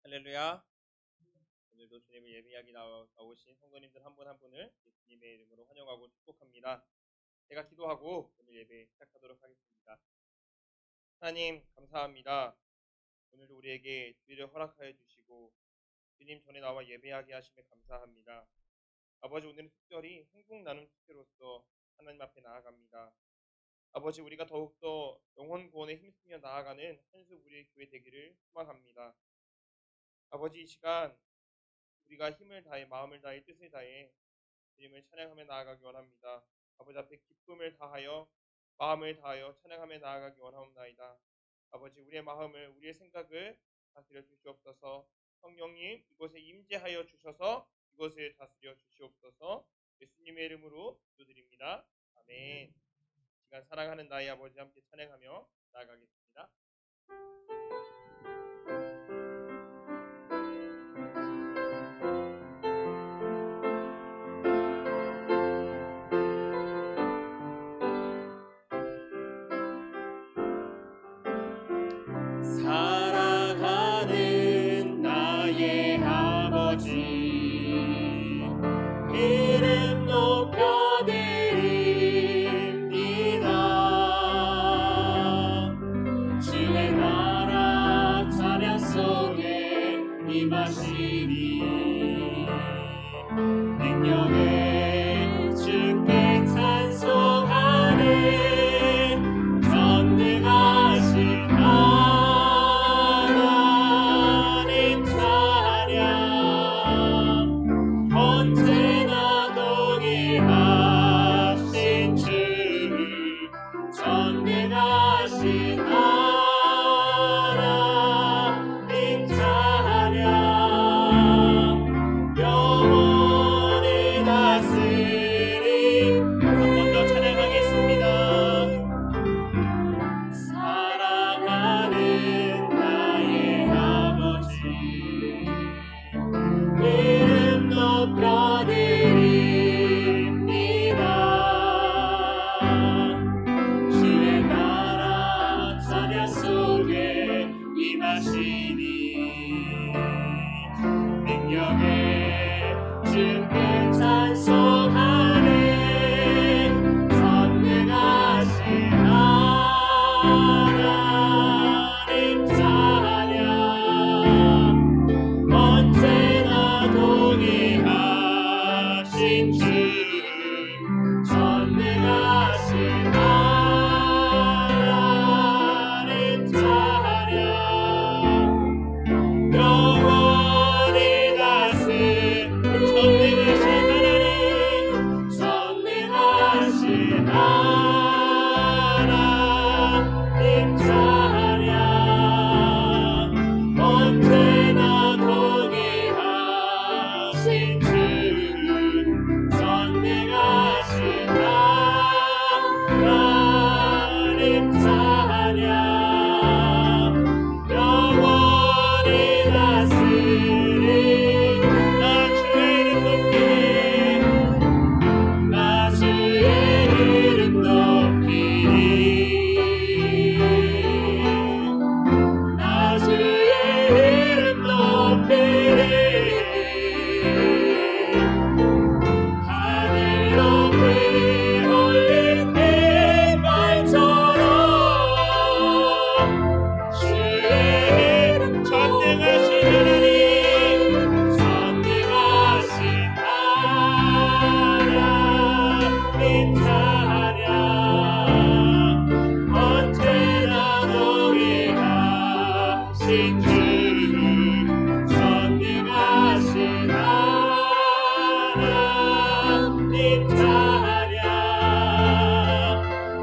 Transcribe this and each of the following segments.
할렐루야. 오늘도 주님을 예배하기 나오신 성도님들 한 분 한 분을 예수님의 이름으로 환영하고 축복합니다. 제가 기도하고 오늘 예배 시작하도록 하겠습니다. 하나님 감사합니다. 오늘도 우리에게 주의를 허락하여 주시고 주님 전에 나와 예배하게 하심에 감사합니다. 아버지, 오늘은 특별히 행복 나눔 축제로서 하나님 앞에 나아갑니다. 아버지, 우리가 더욱더 영혼 구원에 힘쓰며 나아가는 한수 우리의 교회 되기를 소망합니다. 아버지, 이 시간 우리가 힘을 다해 마음을 다해 뜻을 다해 주님을 찬양하며 나아가기 원합니다. 아버지 앞에 기쁨을 다하여 마음을 다하여 찬양하며 나아가기 원하옵나이다. 아버지, 우리의 마음을 우리의 생각을 다스려 주시옵소서. 성령님 이곳에 임재하여 주셔서 이곳을 다스려 주시옵소서. 예수님의 이름으로 기도드립니다. 아멘. 이 시간 사랑하는 나의 아버지 함께 찬양하며 나아가겠습니다. 사랑하는 나의 아버지, 이름 높여드립니다. 주의 나라 찬양 속에 임하시니 능력에 주께 찬송하네. 전능하신 하나님 찬양, 언제나 동일하신 주, 전능하신 하나님 찬양, 영원히 다스림. 한 번 더 찬양하겠습니다. 사랑하는 나의 아버지, 이름 높여드립니다. 주의 나라 찬양 속에 임하시니 능력에 주께 찬송하네. 전능하신 하나님 찬양, 언제나 동일하신 주, 전능하신 하나님 찬양, 영원히 다스림. 전능하신 하나님, 전능하신 하나님 찬양, 언제나 동일하신 주, 전능하신 하나님 찬양, 영원히 다스림. 나 주의 이름 높이리, 나 주의 이름 높이리, 나 주의 이름 높이리. 하늘 높이 올린 깃발처럼 주의 이름, 전능하신 하나님, 전능하신 하나님 찬양, 언제나 동일하신 주, 전능하신 하나님 찬양,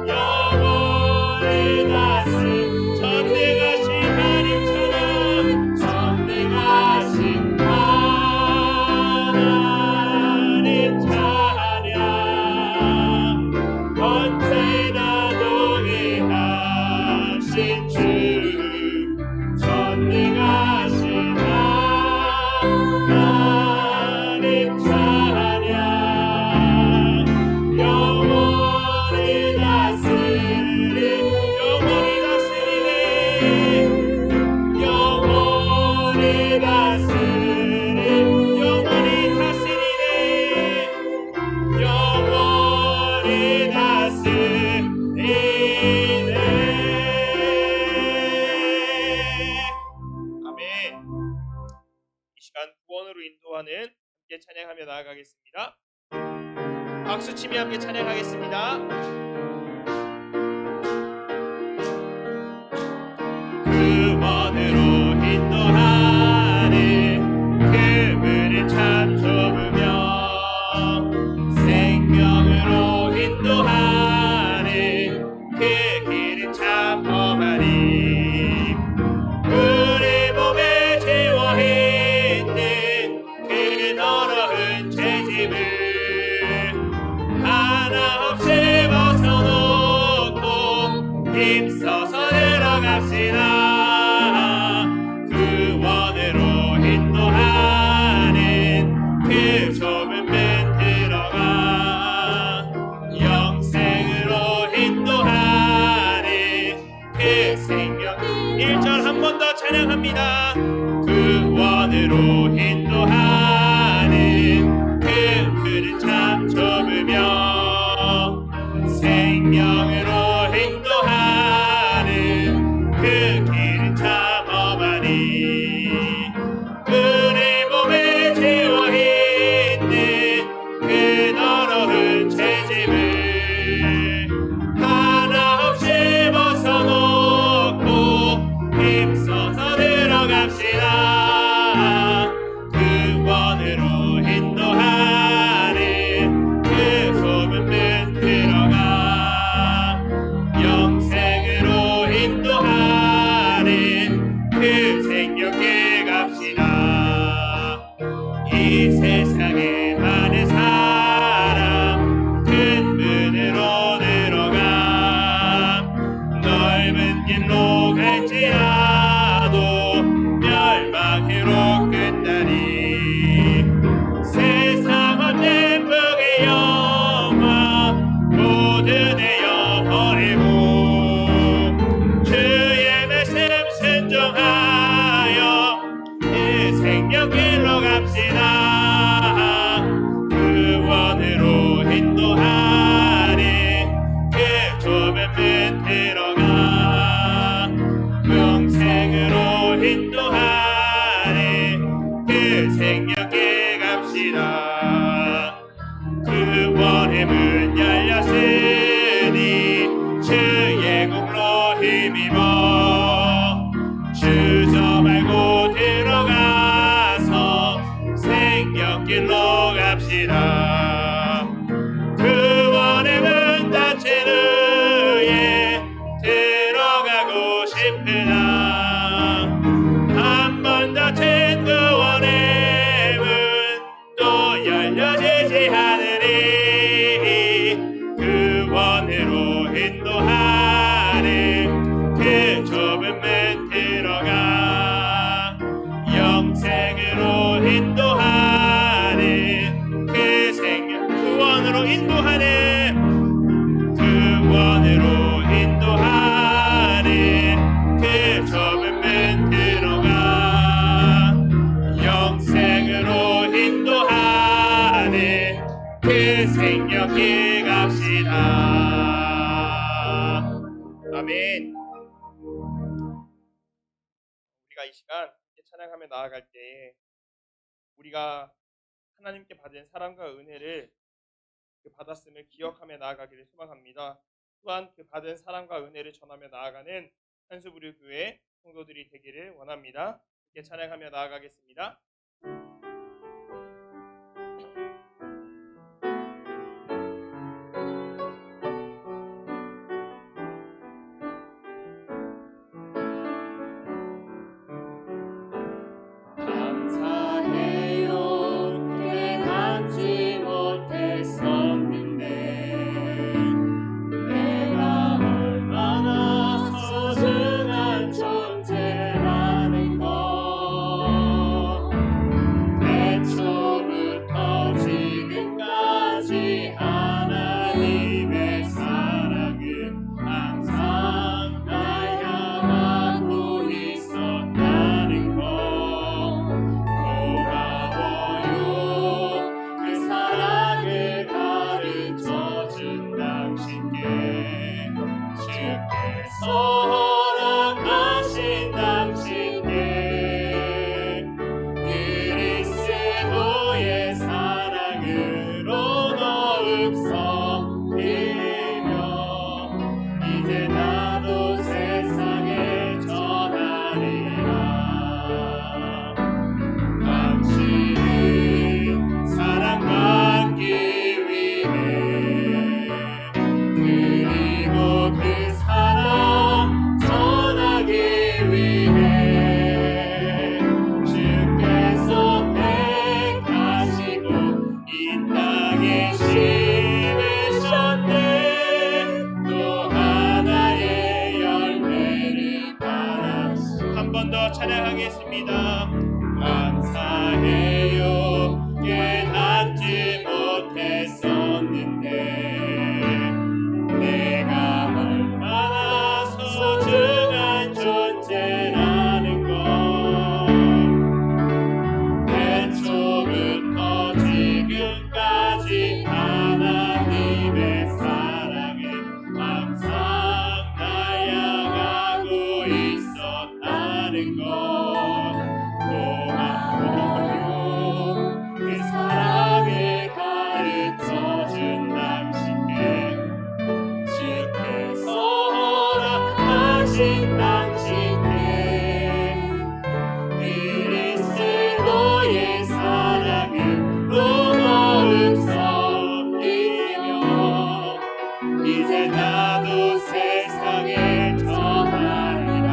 영원히 다스림. 전능하신 하나님 찬양, 전능하신 하나님 찬양, 언제나 동일하신 주, 전능하신 하나님 찬양, 영원히 다스림. 영원히 다스리네. 영원히 다스리네. 함께 찬양하며 나아가겠습니다. 박수치며 함께 찬양하겠습니다. 구원으로 인도하네 그물을 참 좁으며 생명으로 인도하네 그 길은 참 험하니 우리 몸에 제워있는 그 더러운 죄짐을 하나 없이 벗어놓고 힘써서 들어갑시다. 구원으로 인도하는 그 좁은 문 들어가 영생으로 인도하는 그 생명 1절 한 번 더 찬양합니다. 구원으로 인도하는 그 길은 참 좁으며 생명으로 인도하는 그 길은 참 험하니 우리 몸에 채워있는 그 더러운 죄짐을 하나 없이 벗어놓고 힘써서 들어갑시다. 구원으로 인도하는 그 좁은 문 들어가 영생으로 인도하는 그 생명길 갑시다. 이 세상에 많은 사람 큰 문으로 들어가 넓은 길로 갈지라도 멸망으로 끝나니 세상 헛된 풍의 영화 모두 내어버리고 주의 말씀 순종하여 그 생명길로 갑시다. 구원으로 인도하는 그 좁은 문 들어가 영생으로 인도하는 그 생명길 갑시다. 구원의 문 열렸으니 주의 공로 힘입어 주저 말고 들어가서 생명길로 갑시다. 구원의 문 닫힌 후에 들어가고 싶으나 한 번 닫힌 구원의 문 또 열려지지 않으니 구원으로 인도하는 그 좁은 문 들어가 영생으로 인도하는 그 생명 구원으로 인도하는 그 좁은 문 들어가 영생으로 인도하는 그 생명길 갑시다. 아멘. 우리가 이 시간 함께 찬양하며 나아갈 때에 우리가 하나님께 받은 사랑과 은혜를 그 받았음을 기억하며 나아가기를 소망합니다. 또한 그 받은 사랑과 은혜를 전하며 나아가는 한수부류 교회 성도들이 되기를 원합니다. 함께 찬양하며 나아가겠습니다. 감사해요 깨닫지 못했었는데 내가 얼마나 소중한 존재라는 것 찬양하겠습니다. 감사해요 깨닫지 못했었는데 내가 얼마나 소중한 존재라는 걸 태초부터 지금까지 하나님의 사랑에 항상 나아가고 있었다는 것 고마워요. 그 사랑을 가르쳐준 당신께 주께서 허락하신 당신께 그리스도의 사랑을 더욱 섬기며 이제 나도 세상에 전하리라.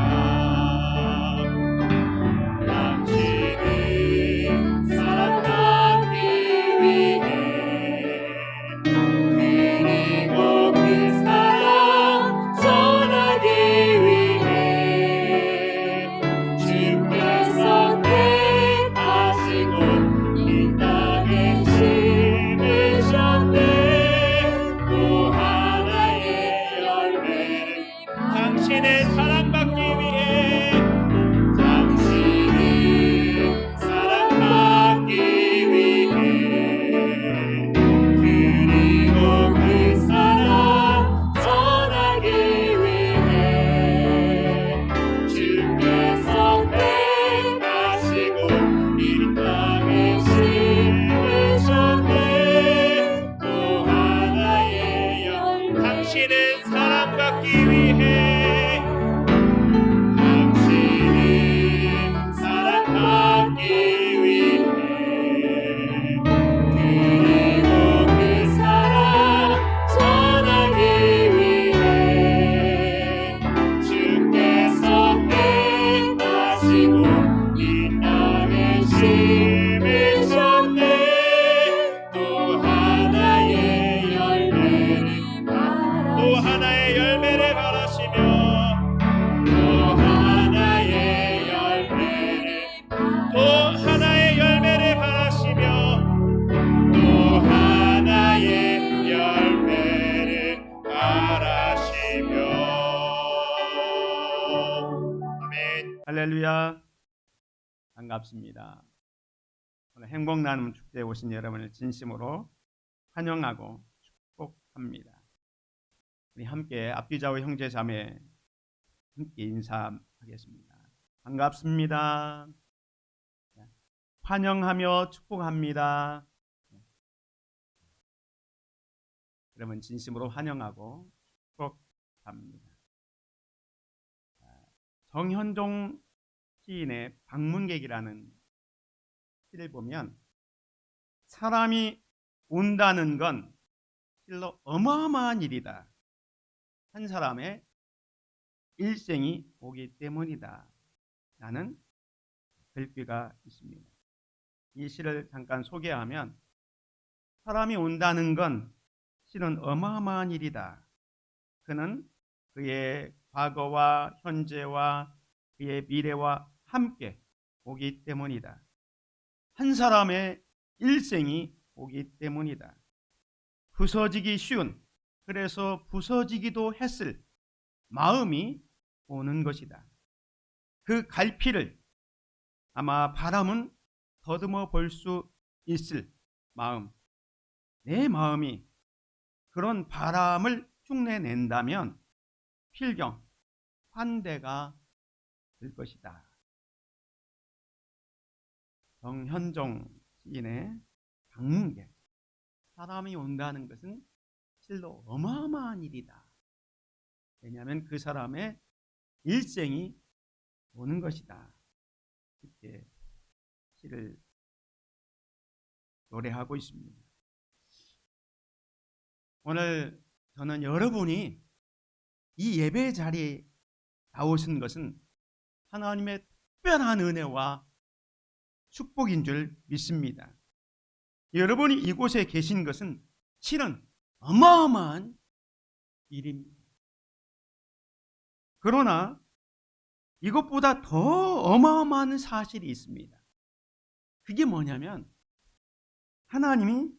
당신은 사랑받기 위해 그리고 그 사랑 전하기 위해 주께서 택하시고 이 땅에 심으셨네. 또 하나의 열매를 당신의 사랑받기 위해 당신은 사랑받기 위해 그리고 그 사랑 전하기 위해 주께서 택하시고 이 땅에 심으셨네. 또 하나의 열매 당신은 사랑받기 위해 당신은 사랑받기 위해 그리고 그 사랑 전하기 위해 주께서 택하시고 이 땅에 심으셨네. 또 하나의 열매를 또 하나의 열매를 바라시며 또 하나의 열매를 또 하나의 열매를 바라시며 또 하나의 열매를 바라시며 아멘. 할렐루야. 반갑습니다. 오늘 행복 나눔 축제에 오신 여러분을 진심으로 환영하고 축복합니다. 우리 함께 앞뒤좌우 형제 자매 함께 인사하겠습니다. 반갑습니다. 환영하며 축복합니다. 여러분 진심으로 환영하고 축복합니다. 정현종 시인의 방문객이라는 시를 보면 사람이 운다는 건 실로 어마어마한 일이다. 한 사람의 일생이 오기 때문이다. 라는 글귀가 있습니다. 이 시를 잠깐 소개하면 사람이 온다는 건 실은 어마어마한 일이다. 그는 그의 과거와 현재와 그의 미래와 함께 오기 때문이다. 한 사람의 일생이 오기 때문이다. 부서지기 쉬운, 그래서 부서지기도 했을 마음이 오는 것이다. 그 갈피를 아마 바람은 더듬어 볼 수 있을 마음, 내 마음이 그런 바람을 흉내낸다면 필경, 환대가 될 것이다. 정현종 시인의 방문객, 사람이 온다는 것은 실로 어마어마한 일이다. 왜냐하면 그 사람의 일생이 오는 것이다. 이렇게 시를 노래하고 있습니다. 오늘 저는 여러분이 이 예배 자리에 나오신 것은 하나님의 특별한 은혜와 축복인 줄 믿습니다. 여러분이 이곳에 계신 것은 실은 어마어마한 일입니다. 그러나 이것보다 더 어마어마한 사실이 있습니다. 그게 뭐냐면 하나님이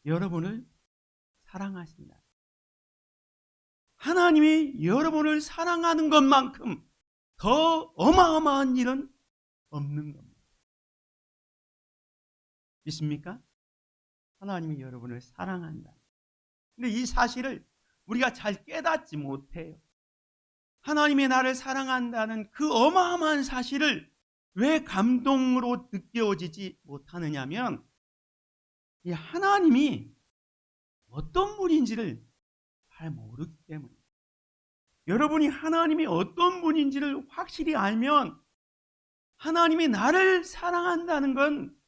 여러분을 사랑하신다. 하나님이 여러분을 사랑하는 것만큼 더 어마어마한 일은 없는 겁니다. 믿습니까? 하나님이 여러분을 사랑한다. 근데 이 사실을 우리가 잘 깨닫지 못해요. 하나님이 나를 사랑한다는 그 어마어마한 사실을 왜 감동으로 느껴지지 못하느냐면 이 하나님이 어떤 분인지를 잘 모르기 때문에 여러분이 하나님이 어떤 분인지를 확실히 알면 하나님이 나를 사랑한다는 건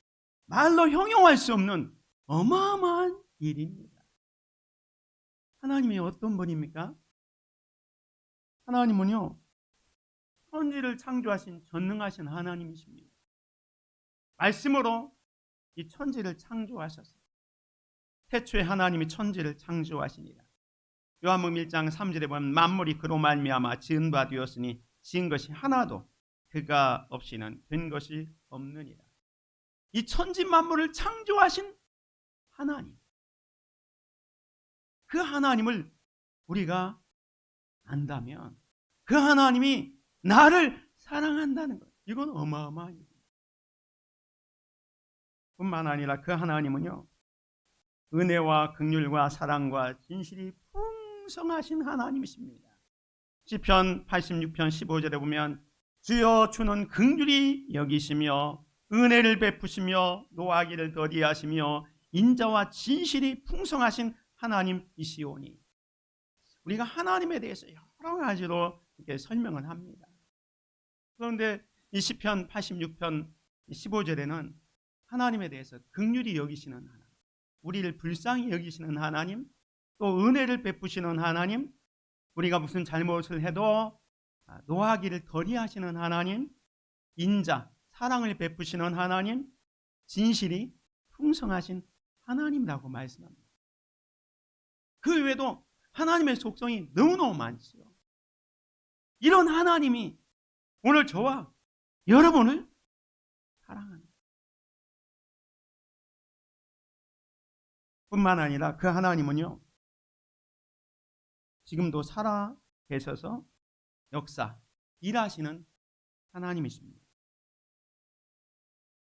말로 형용할 수 없는 어마어마한 일입니다. 하나님이 어떤 분입니까? 하나님은요, 천지를 창조하신 전능하신 하나님이십니다. 말씀으로 이 천지를 창조하셨어요. 태초에 하나님이 천지를 창조하시니라. 요한복음 1장 3절에 보면 만물이 그로 말미암아 지은 바 되었으니 지은 것이 하나도 그가 없이는 된 것이 없느니라. 이 천지 만물을 창조하신 하나님, 그 하나님을 우리가 안다면 그 하나님이 나를 사랑한다는 것, 이건 어마어마한 일입니다. 뿐만 아니라 그 하나님은요, 은혜와 긍휼과 사랑과 진실이 풍성하신 하나님이십니다. 시편 86편 15절에 보면 주여 주는 긍휼히 여기시며 은혜를 베푸시며 노하기를 더디하시며 인자와 진실이 풍성하신 하나님이시오니. 우리가 하나님에 대해서 여러 가지로 이렇게 설명을 합니다. 그런데 이 시편 86편 15절에는 하나님에 대해서 긍휼히 여기시는 하나님, 우리를 불쌍히 여기시는 하나님, 또 은혜를 베푸시는 하나님, 우리가 무슨 잘못을 해도 노하기를 덜히하시는 하나님, 인자, 사랑을 베푸시는 하나님, 진실이 풍성하신 하나님이라고 말씀합니다. 그 외에도 하나님의 속성이 너무너무 많지요. 이런 하나님이 오늘 저와 여러분을 사랑합니다. 뿐만 아니라 그 하나님은요, 지금도 살아 계셔서 역사, 일하시는 하나님이십니다.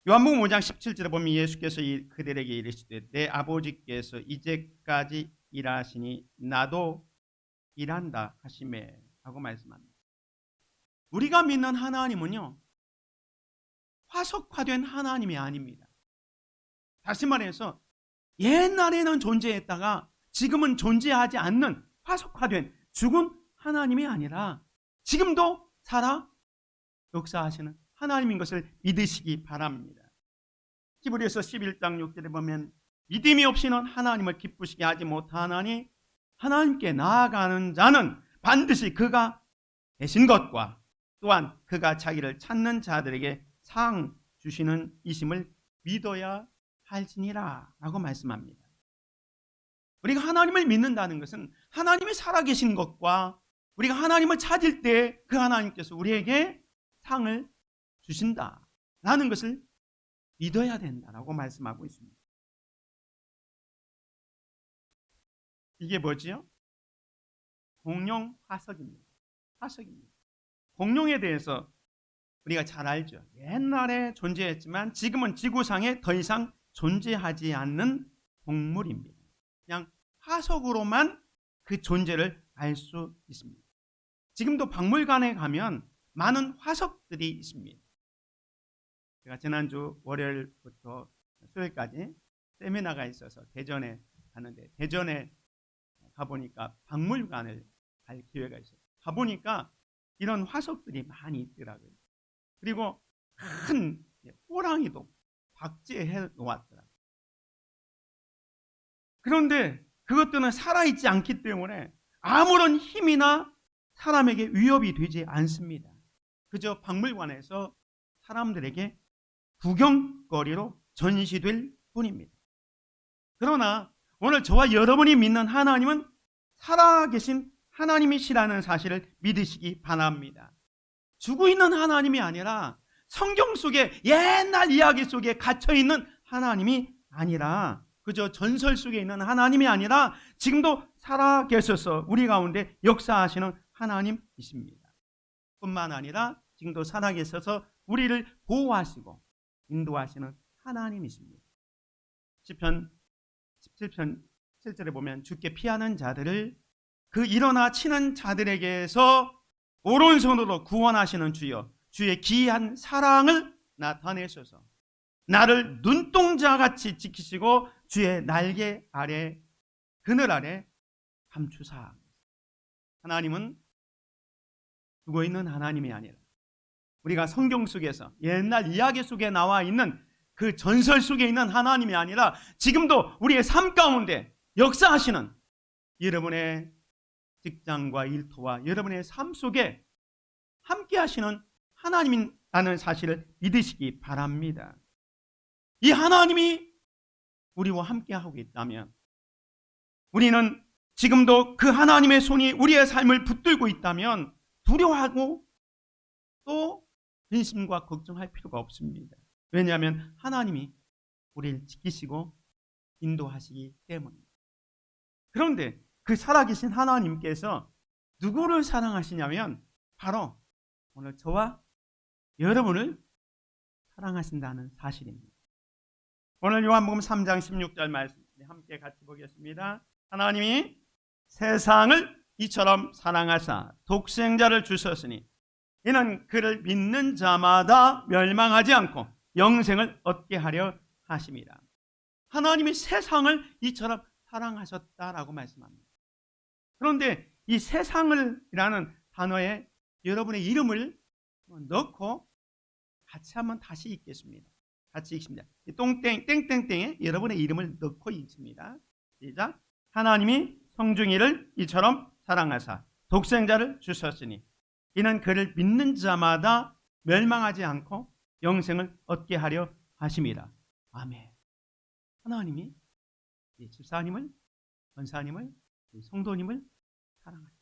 요한복음 5장 17절에 보면 예수께서 그들에게 이르시되 내 아버지께서 이제까지 일하시니 나도 일한다 하시매 라고 말씀합니다. 우리가 믿는 하나님은요, 화석화된 하나님이 아닙니다. 다시 말해서 옛날에는 존재했다가 지금은 존재하지 않는 화석화된 죽은 하나님이 아니라 지금도 살아 역사하시는 하나님인 것을 믿으시기 바랍니다. 히브리서 11장 6절에 보면 믿음이 없이는 하나님을 기쁘시게 하지 못하나니 하나님께 나아가는 자는 반드시 그가 계신 것과 또한 그가 자기를 찾는 자들에게 상 주시는 이심을 믿어야 할지니라 라고 말씀합니다. 우리가 하나님을 믿는다는 것은 하나님이 살아계신 것과 우리가 하나님을 찾을 때 그 하나님께서 우리에게 상을 주신다라는 것을 믿어야 된다라고 말씀하고 있습니다. 이게 뭐지요? 공룡 화석입니다. 화석입니다. 공룡에 대해서 우리가 잘 알죠. 옛날에 존재했지만 지금은 지구상에 더 이상 존재하지 않는 동물입니다. 그냥 화석으로만 그 존재를 알 수 있습니다. 지금도 박물관에 가면 많은 화석들이 있습니다. 제가 지난주 월요일부터 수요일까지 세미나가 있어서 대전에 가는데 대전에 가보니까 박물관을 갈 기회가 있어요. 가보니까 이런 화석들이 많이 있더라고요. 그리고 큰 호랑이도 박제해 놓았더라고요. 그런데 그것들은 살아있지 않기 때문에 아무런 힘이나 사람에게 위협이 되지 않습니다. 그저 박물관에서 사람들에게 구경거리로 전시될 뿐입니다. 그러나 오늘 저와 여러분이 믿는 하나님은 살아계신 하나님이시라는 사실을 믿으시기 바랍니다. 죽어 있는 하나님이 아니라 성경 속에 옛날 이야기 속에 갇혀 있는 하나님이 아니라 그저 전설 속에 있는 하나님이 아니라 지금도 살아 계셔서 우리 가운데 역사하시는 하나님이십니다. 뿐만 아니라 지금도 살아 계셔서 우리를 보호하시고 인도하시는 하나님이십니다. 시편 17편 7절에 보면 주께 피하는 자들을 그 일어나 치는 자들에게서 오른손으로 구원하시는 주여, 주의 기이한 사랑을 나타내소서. 나를 눈동자같이 지키시고 주의 날개 아래 그늘 아래 감추사. 하나님은 죽어 있는 하나님이 아니라 우리가 성경 속에서 옛날 이야기 속에 나와 있는 그 전설 속에 있는 하나님이 아니라 지금도 우리의 삶 가운데 역사하시는 여러분의 직장과 일터와 여러분의 삶 속에 함께 하시는 하나님이라는 사실을 믿으시기 바랍니다. 이 하나님이 우리와 함께 하고 있다면 우리는 지금도 그 하나님의 손이 우리의 삶을 붙들고 있다면 두려워하고 또 근심과 걱정할 필요가 없습니다. 왜냐하면 하나님이 우리를 지키시고 인도하시기 때문입니다. 그런데 그 살아계신 하나님께서 누구를 사랑하시냐면 바로 오늘 저와 여러분을 사랑하신다는 사실입니다. 오늘 요한복음 3장 16절 말씀 함께 같이 보겠습니다. 하나님이 세상을 이처럼 사랑하사 독생자를 주셨으니 이는 그를 믿는 자마다 멸망하지 않고 영생을 얻게 하려 하심이라. 하나님이 세상을 이처럼 사랑하셨다라고 말씀합니다. 그런데 이 세상을이라는 단어에 여러분의 이름을 넣고 같이 한번 다시 읽겠습니다. 같이 읽습니다. 땡땡땡에 여러분의 이름을 넣고 읽습니다. 시작. 하나님이 성중이를 이처럼 사랑하사 독생자를 주셨으니 이는 그를 믿는 자마다 멸망하지 않고 영생을 얻게 하려 하심이라. 아멘. 하나님이 이 집사님을, 권사님을, 성도님을 사랑하십니다.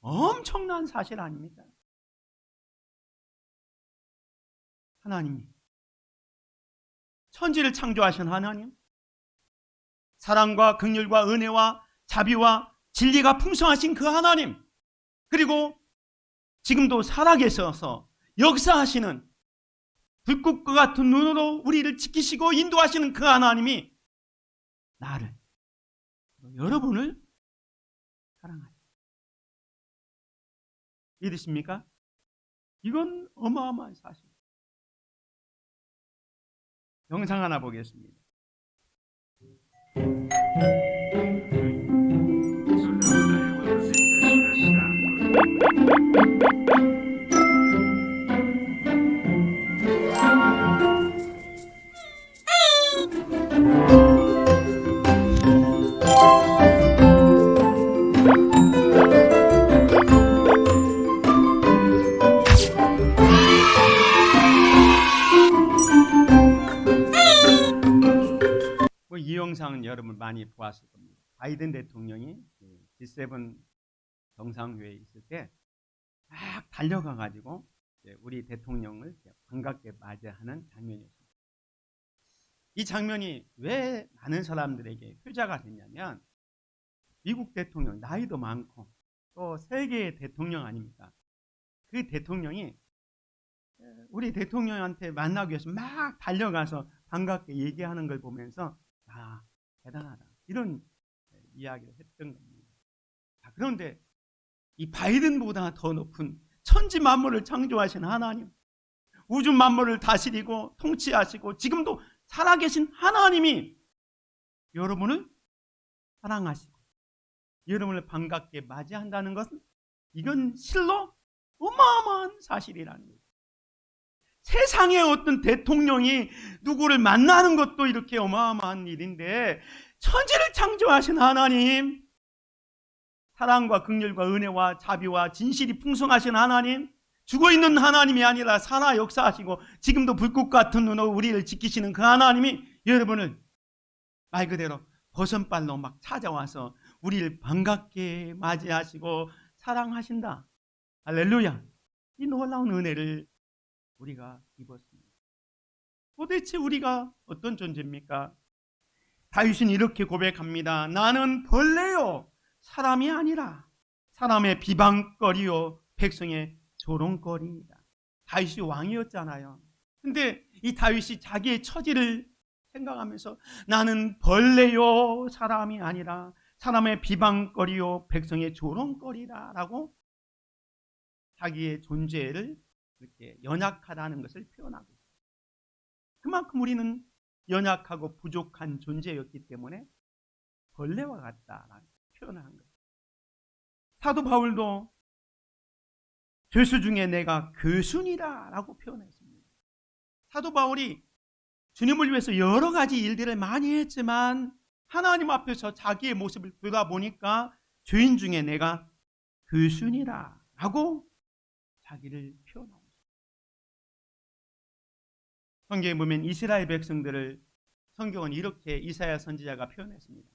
엄청난 사실 아닙니까? 하나님이 천지를 창조하신 하나님, 사랑과 긍휼과 은혜와 자비와 진리가 풍성하신 그 하나님, 그리고 지금도 살아계셔서 역사하시는 불꽃과 같은 눈으로 우리를 지키시고 인도하시는 그 하나님이 나를, 여러분을 사랑하십니다. 믿으십니까? 이건 어마어마한 사실입니다. 영상 하나 보겠습니다. 이 영상은 여러분 많이 보았을 겁니다. 바이든 대통령이 G7 정상회의에 있을 때 막 달려가가지고 우리 대통령을 반갑게 맞이하는 장면이었습니다. 이 장면이 왜 많은 사람들에게 효자가 됐냐면 미국 대통령, 나이도 많고 또 세계의 대통령 아닙니까? 그 대통령이 우리 대통령한테 만나기 위해서 막 달려가서 반갑게 얘기하는 걸 보면서 아, 대단하다. 이런 이야기를 했던 겁니다. 그런데 이 바이든보다 더 높은 천지 만물을 창조하신 하나님, 우주 만물을 다스리고 통치하시고 지금도 살아계신 하나님이 여러분을 사랑하시고 여러분을 반갑게 맞이한다는 것은 이건 실로 어마어마한 사실이라는 거예요. 세상에 어떤 대통령이 누구를 만나는 것도 이렇게 어마어마한 일인데 천지를 창조하신 하나님, 사랑과 긍휼과 은혜와 자비와 진실이 풍성하신 하나님, 죽어있는 하나님이 아니라 살아 역사하시고 지금도 불꽃 같은 눈으로 우리를 지키시는 그 하나님이 여러분을 말 그대로 버선발로 막 찾아와서 우리를 반갑게 맞이하시고 사랑하신다. 할렐루야. 이 놀라운 은혜를 우리가 입었습니다. 도대체 우리가 어떤 존재입니까? 다윗은 이렇게 고백합니다. 나는 벌레요 사람이 아니라 사람의 비방거리요 백성의 조롱거리이다. 다윗이 왕이었잖아요. 근데 이 다윗이 자기의 처지를 생각하면서 나는 벌레요 사람이 아니라 사람의 비방거리요 백성의 조롱거리다 라고 자기의 존재를 이렇게 연약하다는 것을 표현하고 있습니다. 그만큼 우리는 연약하고 부족한 존재였기 때문에 벌레와 같다라는 표현을 한 거예요. 사도 바울도 죄수 중에 내가 교순이다 라고 표현했습니다. 사도 바울이 주님을 위해서 여러 가지 일들을 많이 했지만 하나님 앞에서 자기의 모습을 돌아보니까 죄인 중에 내가 교순이라 라고 자기를 표현하고 있습니다. 성경에 보면 이스라엘 백성들을 성경은 이렇게 이사야 선지자가 표현했습니다.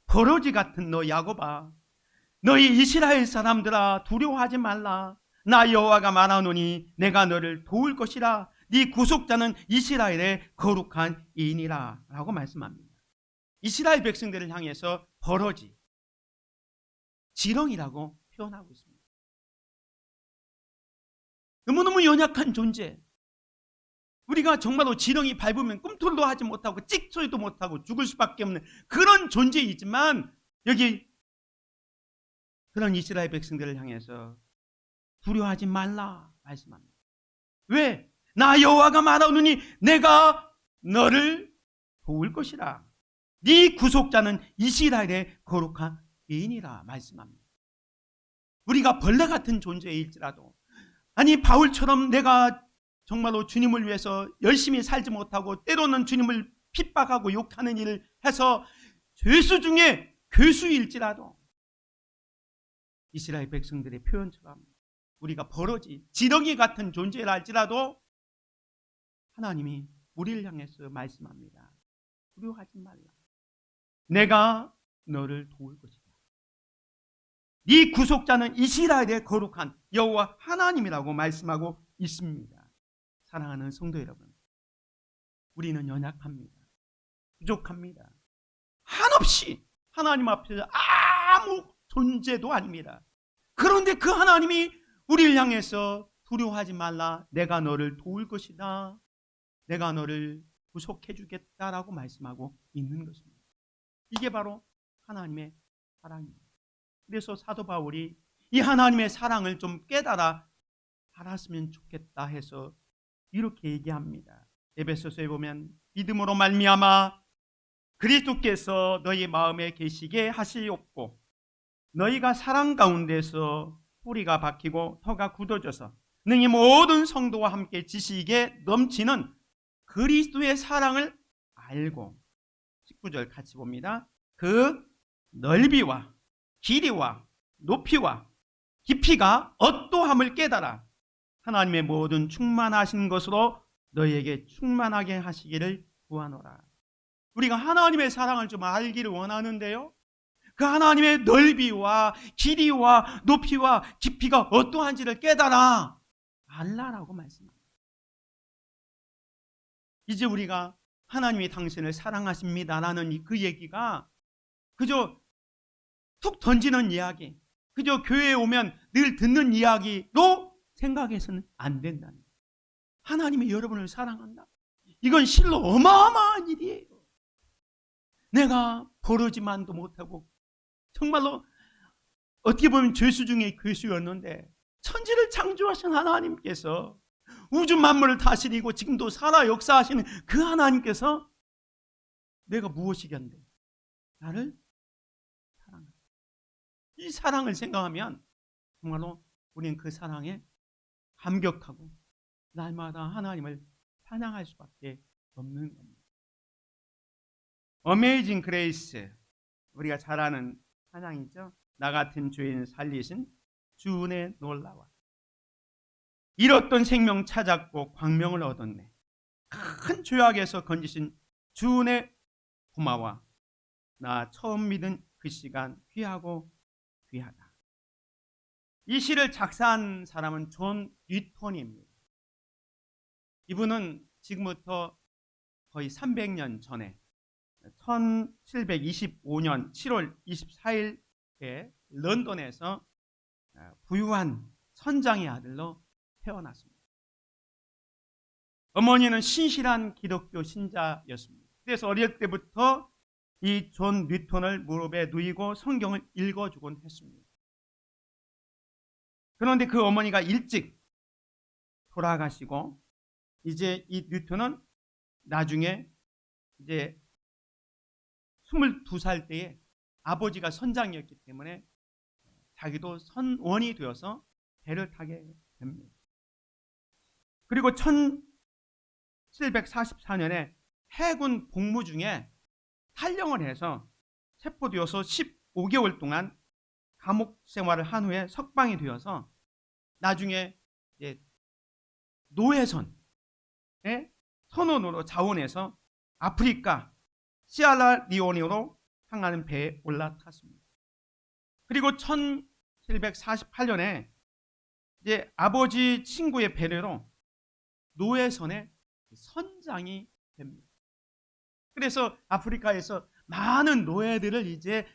버러지 같은 너 야곱아, 너희 이스라엘 사람들아 두려워하지 말라. 나 여호와가 말하노니 내가 너를 도울 것이라. 네 구속자는 이스라엘의 거룩한 이인이라 라고 말씀합니다. 이스라엘 백성들을 향해서 버러지, 지렁이라고 표현하고 있습니다. 너무너무 연약한 존재, 우리가 정말로 지렁이 밟으면 꿈틀도 하지 못하고 찍소리도 못하고 죽을 수밖에 없는 그런 존재이지만 여기 그런 이스라엘 백성들을 향해서 두려워하지 말라 말씀합니다. 왜? 나 여호와가 말하노니 내가 너를 도울 것이라. 네 구속자는 이스라엘의 거룩한 예인이라 말씀합니다. 우리가 벌레 같은 존재일지라도, 아니 바울처럼 내가 정말로 주님을 위해서 열심히 살지 못하고 때로는 주님을 핍박하고 욕하는 일을 해서 죄수 중에 교수일지라도 이스라엘 백성들의 표현처럼 우리가 버러지, 지렁이 같은 존재라 할지라도 하나님이 우리를 향해서 말씀합니다. 두려워하지 말라. 내가 너를 도울 것이다. 네 구속자는 이스라엘의 거룩한 여호와 하나님이라고 말씀하고 있습니다. 사랑하는 성도 여러분, 우리는 연약합니다. 부족합니다. 한없이 하나님 앞에서 아무 존재도 아닙니다. 그런데 그 하나님이 우리를 향해서 두려워하지 말라. 내가 너를 도울 것이다. 내가 너를 구속해 주겠다라고 말씀하고 있는 것입니다. 이게 바로 하나님의 사랑입니다. 그래서 사도 바울이 이 하나님의 사랑을 좀 깨달아 알았으면 좋겠다 해서 이렇게 얘기합니다. 에베소서에 보면 믿음으로 말미암아 그리스도께서 너희 마음에 계시게 하시옵고 너희가 사랑 가운데서 뿌리가 박히고 터가 굳어져서 능히 모든 성도와 함께 지식에 넘치는 그리스도의 사랑을 알고 19절 같이 봅니다. 그 넓이와 길이와 높이와 깊이가 어떠함을 깨달아 하나님의 모든 충만하신 것으로 너희에게 충만하게 하시기를 구하노라. 우리가 하나님의 사랑을 좀 알기를 원하는데요, 그 하나님의 넓이와 길이와 높이와 깊이가 어떠한지를 깨달아 알라라고 말씀합니다. 이제 우리가 하나님이 당신을 사랑하십니다라는 그 얘기가 그저 툭 던지는 이야기, 그저 교회에 오면 늘 듣는 이야기로 생각해서는 안 된다는 거예요. 하나님이 여러분을 사랑한다? 이건 실로 어마어마한 일이에요. 내가 버러지만도 못하고 정말로 어떻게 보면 죄수 중에 괴수였는데 천지를 창조하신 하나님께서 우주 만물을 다스리고 지금도 살아 역사하시는 그 하나님께서 내가 무엇이겠는데 나를 사랑한다. 이 사랑을 생각하면 정말로 우리는 그 사랑에 감격하고 날마다 하나님을 찬양할 수밖에 없는 겁니다. 어메이징 그레이스, 우리가 잘 아는 찬양이죠. 나 같은 죄인 살리신 주 은혜 놀라워. 잃었던 생명 찾았고 광명을 얻었네. 큰 죄악에서 건지신 주 은혜 고마워. 나 처음 믿은 그 시간 귀하고 귀하다. 이 시를 작사한 사람은 존 뉴턴입니다. 이분은 지금부터 거의 300년 전에 1725년 7월 24일에 런던에서 부유한 선장의 아들로 태어났습니다. 어머니는 신실한 기독교 신자였습니다. 그래서 어릴 때부터 이 존 뉴턴을 무릎에 누이고 성경을 읽어주곤 했습니다. 그런데 그 어머니가 일찍 돌아가시고 이제 이 뉴턴은 나중에 이제 22살 때에 아버지가 선장이었기 때문에 자기도 선원이 되어서 배를 타게 됩니다. 그리고 1744년에 해군 복무 중에 탈영을 해서 체포되어서 15개월 동안 감옥 생활을 한 후에 석방이 되어서 나중에 노예선의 선원으로 자원해서 아프리카 시에라리오네로 향하는 배에 올라탔습니다. 그리고 1748년에 이제 아버지 친구의 배려로 노예선의 선장이 됩니다. 그래서 아프리카에서 많은 노예들을 이제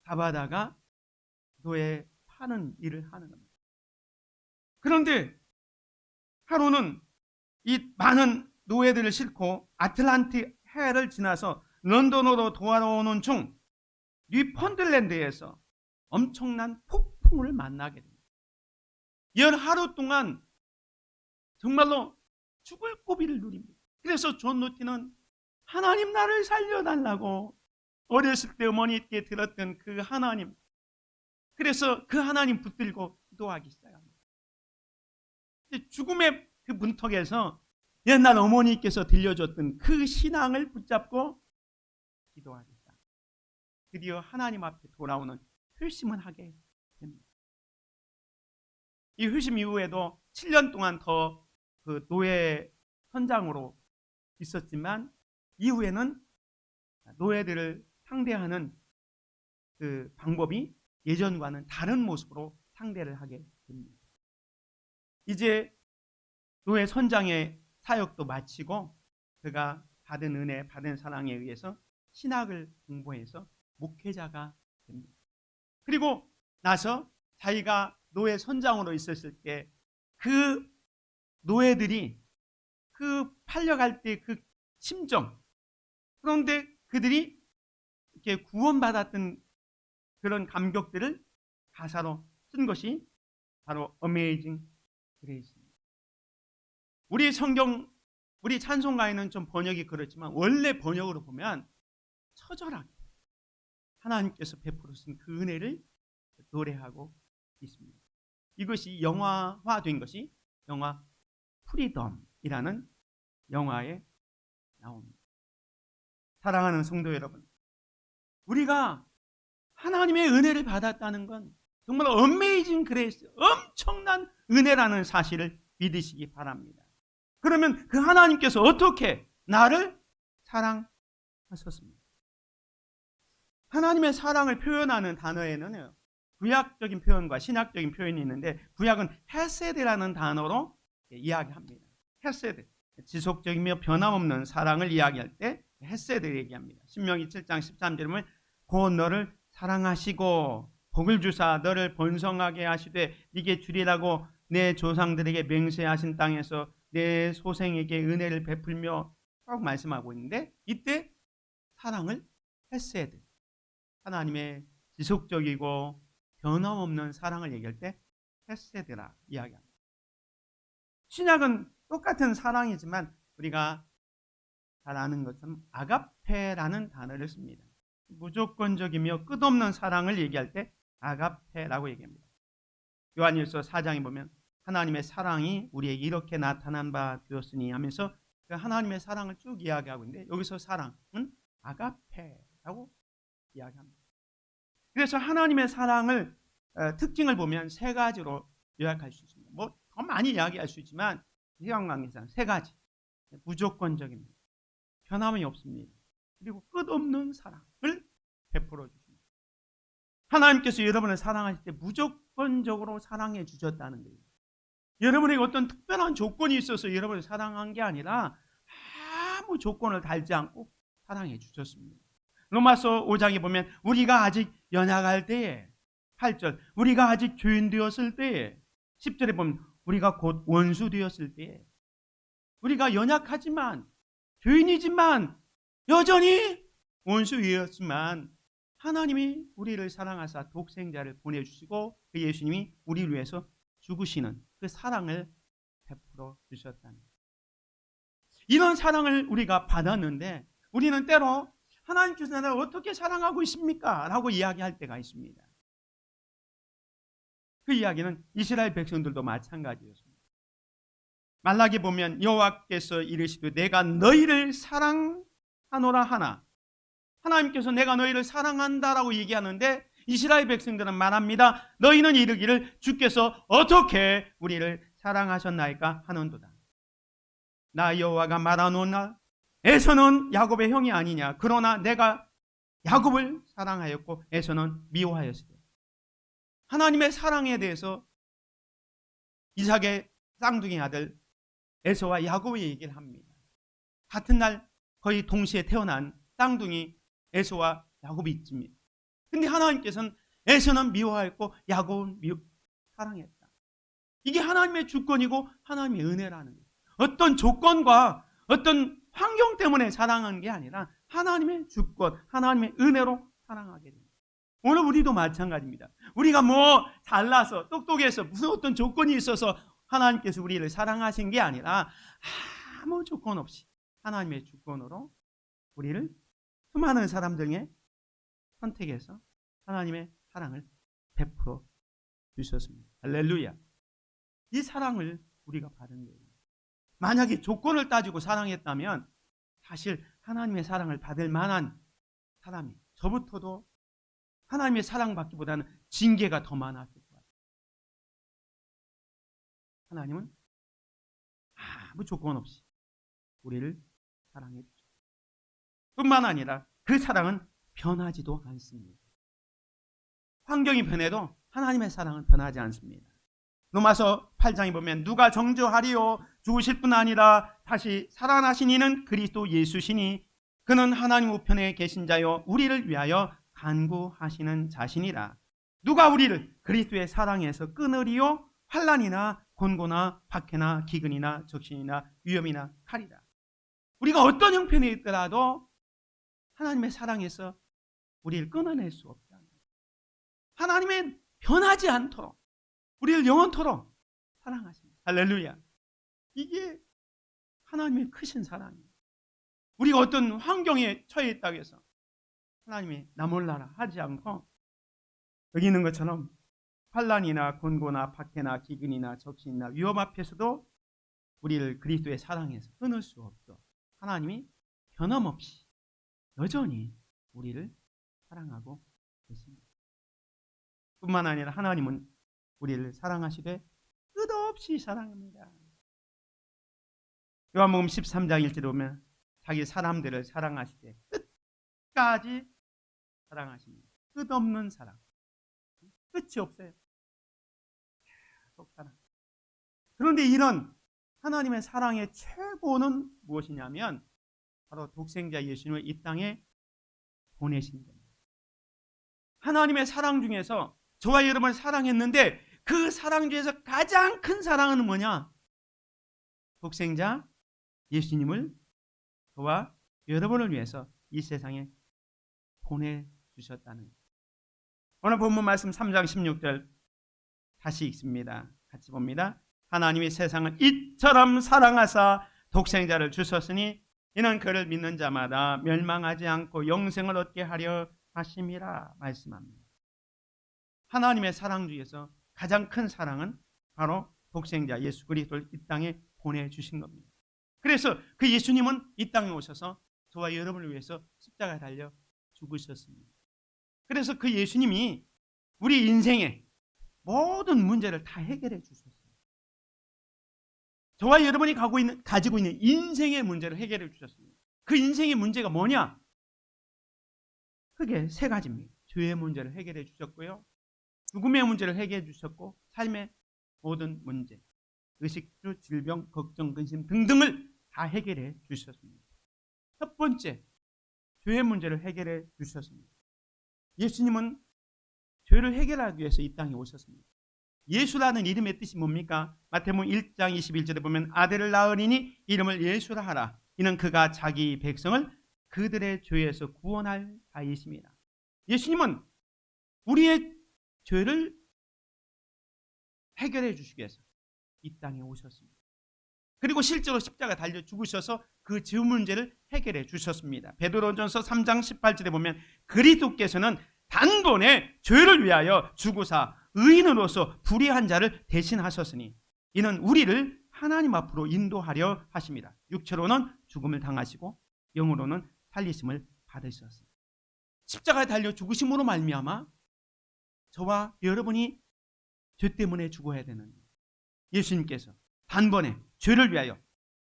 잡아다가 노예 파는 일을 하는 겁니다. 그런데 하루는 이 많은 노예들을 싣고 아틀란틱 해를 지나서 런던으로 돌아오는 중 뉴펀들랜드에서 엄청난 폭풍을 만나게 됩니다. 열 하루 동안 정말로 죽을 고비를 누립니다. 그래서 존 뉴턴은 하나님 나를 살려달라고 어렸을 때 어머니께 들었던 그 하나님, 그래서 그 하나님 붙들고 기도하기 시작합니다. 죽음의 그 문턱에서 옛날 어머니께서 들려줬던 그 신앙을 붙잡고 기도하기 시작합니다. 드디어 하나님 앞에 돌아오는 회심을 하게 됩니다. 이 회심 이후에도 7년 동안 더 그 노예 선장으로 있었지만 이후에는 노예들을 상대하는 그 방법이 예전과는 다른 모습으로 상대를 하게 됩니다. 이제 노예 선장의 사역도 마치고 그가 받은 은혜, 받은 사랑에 의해서 신학을 공부해서 목회자가 됩니다. 그리고 나서 자기가 노예 선장으로 있었을 때 그 노예들이 그 팔려갈 때 그 심정, 그런데 그들이 이렇게 구원받았던 그런 감격들을 가사로 쓴 것이 바로 Amazing Grace입니다. 우리 성경, 우리 찬송가에는 좀 번역이 그렇지만 원래 번역으로 보면 처절하게 하나님께서 베풀으신 그 은혜를 노래하고 있습니다. 이것이 영화화된 것이 영화 프리덤이라는 영화에 나옵니다. 사랑하는 성도 여러분, 우리가 하나님의 은혜를 받았다는 건 정말 어메이징 그레이스, 엄청난 은혜라는 사실을 믿으시기 바랍니다. 그러면 그 하나님께서 어떻게 나를 사랑하셨습니까? 하나님의 사랑을 표현하는 단어에는 구약적인 표현과 신약적인 표현이 있는데 구약은 헤세드라는 단어로 이야기합니다. 헤세드, 지속적이며 변함없는 사랑을 이야기할 때 헤세드 얘기합니다. 신명기 7장 13절에 보면 곧 너를 사랑하시고 복을 주사 너를 번성하게 하시되 네게 주리라고 내 조상들에게 맹세하신 땅에서 내 소생에게 은혜를 베풀며 꼭 말씀하고 있는데 이때 사랑을 헤세드, 하나님의 지속적이고 변함없는 사랑을 얘기할 때 헤세드라 이야기합니다. 신약은 똑같은 사랑이지만 우리가 잘 아는 것처럼 아가페라는 단어를 씁니다. 무조건적이며 끝없는 사랑을 얘기할 때 아가페라고 얘기합니다. 요한일서 4장에 보면 하나님의 사랑이 우리에게 이렇게 나타난 바 되었으니 하면서 그 하나님의 사랑을 쭉 이야기하고 있는데 여기서 사랑은 아가페라고 이야기합니다. 그래서 하나님의 사랑을 특징을 보면 세 가지로 요약할 수 있습니다. 뭐 더 많이 이야기할 수 있지만 시간관계상 세 가지. 무조건적입니다. 변함이 없습니다. 그리고 끝없는 사랑을 베풀어 주십니다. 하나님께서 여러분을 사랑하실 때 주권적으로 사랑해 주셨다는 거예요. 여러분에게 어떤 특별한 조건이 있어서 여러분을 사랑한 게 아니라 아무 조건을 달지 않고 사랑해 주셨습니다. 로마서 5장에 보면 우리가 아직 연약할 때에 8절 우리가 아직 죄인 되었을 때에 10절에 보면 우리가 곧 원수 되었을 때에 우리가 연약하지만 죄인이지만 여전히 원수이었지만 하나님이 우리를 사랑하사 독생자를 보내주시고 그 예수님이 우리를 위해서 죽으시는 그 사랑을 베풀어 주셨다는 거예요. 이런 사랑을 우리가 받았는데 우리는 때로 하나님께서 나를 어떻게 사랑하고 있습니까? 라고 이야기할 때가 있습니다. 그 이야기는 이스라엘 백성들도 마찬가지였습니다. 말라기 보면 여호와께서 이르시되 내가 너희를 사랑하노라 하나 하나님께서 내가 너희를 사랑한다라고 얘기하는데 이스라엘 백성들은 말합니다. 너희는 이르기를 주께서 어떻게 우리를 사랑하셨나이까 하는도다. 나 여호와가 말하노나 에서는 야곱의 형이 아니냐. 그러나 내가 야곱을 사랑하였고 에서는 미워하였으되. 하나님의 사랑에 대해서 이삭의 쌍둥이 아들 에서와 야곱의 얘기를 합니다. 같은 날 거의 동시에 태어난 쌍둥이 에서와 야곱이 있습니다. 근데 하나님께서는 에서는 미워하였고 야곱은 사랑했다. 이게 하나님의 주권이고 하나님의 은혜라는 거예요. 어떤 조건과 어떤 환경 때문에 사랑하는 게 아니라 하나님의 주권, 하나님의 은혜로 사랑하게 됩니다. 오늘 우리도 마찬가지입니다. 우리가 뭐 잘나서 똑똑해서 무슨 어떤 조건이 있어서 하나님께서 우리를 사랑하신 게 아니라 아무 조건 없이 하나님의 주권으로 우리를 수많은 사람들 중에 선택해서 하나님의 사랑을 베풀어 주셨습니다. 할렐루야. 이 사랑을 우리가 받은 거예요. 만약에 조건을 따지고 사랑했다면 사실 하나님의 사랑을 받을 만한 사람이 저부터도 하나님의 사랑받기보다는 징계가 더 많았을 거예요. 하나님은 아무 조건 없이 우리를 사랑해 주셨어요. 뿐만 아니라 그 사랑은 변하지도 않습니다. 환경이 변해도 하나님의 사랑은 변하지 않습니다. 로마서 8장에 보면 누가 정죄하리요 죽으실 뿐 아니라 다시 살아나신 이는 그리스도 예수시니 그는 하나님 우편에 계신 자요 우리를 위하여 간구하시는 자신이라. 누가 우리를 그리스도의 사랑에서 끊으리요 환난이나 곤고나 박해나 기근이나 적신이나 위험이나 칼이라. 우리가 어떤 형편에 있더라도 하나님의 사랑에서 우리를 끊어낼 수 없다. 하나님의 변하지 않도록 우리를 영원토록 사랑하십니다. 할렐루야. 이게 하나님의 크신 사랑이에요. 우리가 어떤 환경에 처해 있다고 해서 하나님이 나 몰라라 하지 않고 여기 있는 것처럼 환난이나 곤고나 박해나 기근이나 적신이나 위험 앞에서도 우리를 그리스도의 사랑에서 끊을 수 없도록 하나님이 변함없이 여전히 우리를 사랑하고 계십니다. 뿐만 아니라 하나님은 우리를 사랑하시되 끝없이 사랑합니다. 요한복음 13장 1절에 보면 자기 사람들을 사랑하시되 끝까지 사랑하십니다. 끝없는 사랑. 끝이 없어요. 계속 사랑. 그런데 이런 하나님의 사랑의 최고는 무엇이냐면 바로 독생자 예수님을 이 땅에 보내신 겁니다. 하나님의 사랑 중에서 저와 여러분을 사랑했는데 그 사랑 중에서 가장 큰 사랑은 뭐냐? 독생자 예수님을 저와 여러분을 위해서 이 세상에 보내주셨다는 거예요. 오늘 본문 말씀 3장 16절 다시 읽습니다. 같이 봅니다. 하나님이 세상을 이처럼 사랑하사 독생자를 주셨으니 이는 그를 믿는 자마다 멸망하지 않고 영생을 얻게 하려 하심이라 말씀합니다. 하나님의 사랑 중에서 가장 큰 사랑은 바로 독생자 예수 그리스도를 이 땅에 보내주신 겁니다. 그래서 그 예수님은 이 땅에 오셔서 저와 여러분을 위해서 십자가에 달려 죽으셨습니다. 그래서 그 예수님이 우리 인생의 모든 문제를 다 해결해 주셨어요. 저와 여러분이 가지고 있는 인생의 문제를 해결해 주셨습니다. 그 인생의 문제가 뭐냐? 크게 세 가지입니다. 죄의 문제를 해결해 주셨고요. 죽음의 문제를 해결해 주셨고 삶의 모든 문제, 의식주, 질병, 걱정, 근심 등등을 다 해결해 주셨습니다. 첫 번째, 죄의 문제를 해결해 주셨습니다. 예수님은 죄를 해결하기 위해서 이 땅에 오셨습니다. 예수라는 이름의 뜻이 뭡니까? 마태복음 1장 21절에 보면 아들을 낳으리니 이름을 예수라 하라. 이는 그가 자기 백성을 그들의 죄에서 구원할 자이십니다. 예수님은 우리의 죄를 해결해 주시기 위해서 이 땅에 오셨습니다. 그리고 실제로 십자가 달려 죽으셔서 그 죄 문제를 해결해 주셨습니다. 베드로전서 3장 18절에 보면 그리스도께서는 단번에 죄를 위하여 죽으사 의인으로서 불의한 자를 대신하셨으니 이는 우리를 하나님 앞으로 인도하려 하십니다. 육체로는 죽음을 당하시고 영으로는 살리심을 받으셨습니다. 십자가에 달려 죽으심으로 말미암아 저와 여러분이 죄 때문에 죽어야 되는 예수님께서 단번에 죄를 위하여